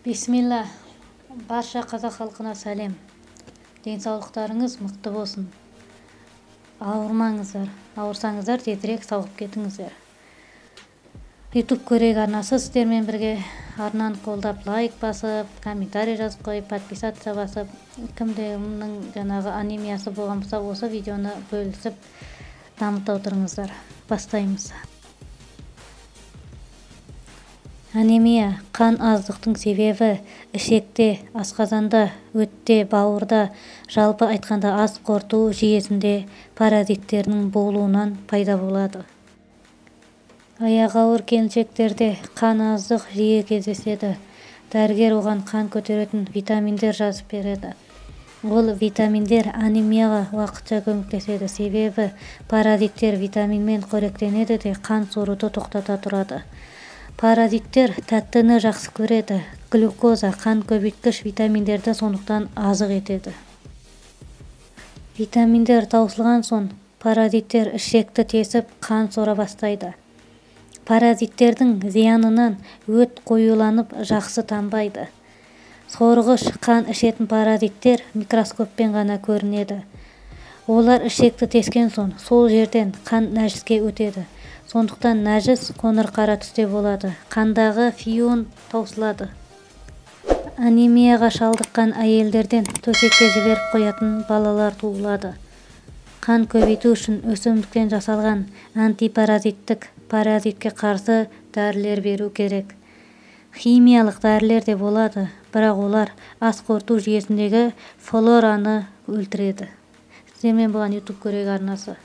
Бисмилла, барша қазақ халқына сәлем. Денсаулықтарыңыз мықты болсын. Ауырмаңыздар, ауырсаңыздар тезірек сауығып кетіңіздер. YouTube көрейік арнасы сіздермен бірге. Арнаны қолдап лайк басып, комментарий жазып қойып, подписаться басып, кімде оның жаңағы анемиясы болған болса, осы видеоны бөлісіп дамыта отырыңыздар. Бастаймыз. Анемия қан аздықтың себебі ішекте, асқазанда, өтте, бауырда, жалпы айтқанда ас қорыту жүйесінде паразиттердің болуынан пайда болады. Аяғы ауыр келіншектерде қан аздық жиі кездеседі. Дәрігер оған қан көтеретін витаминдер жазып береді. Ол витаминдер анемияға уақытша көмектеседі, себебі паразиттер витаминмен қоректенеді де қан соруды тоқтата тұрады. Паразиттер тәттіні жақсы көреді. Глюкоза, қан көбейткіш витаминдерді сондықтан азық етеді. Витаминдер таусылған соң паразиттер ішекті тесіп қан сора бастайды. Паразиттердің зиянынан өт қоюланып жақсы тамбайды. Сорғыш қан ішетін паразиттер микроскоппен ғана көрінеді. Олар ішекті тескен соң сол жерден қан нәжіске өтеді. Сондықтан нәжіс қоңыр қара түсте болады. Қандағы фион таусылады. Анемияға шалдыққан әйелдерден төсекке жіберіп қоятын балалар туылады. Қан көбейту үшін өсімдіктен жасалған антипаразиттік паразитке қарсы дәрілер беру керек. Химиялық дәрілер де болады, бірақ олар ас қорыту жүйесіндегі флораны өлтіреді. Сіздермен болған YouTube көрейік арнасы.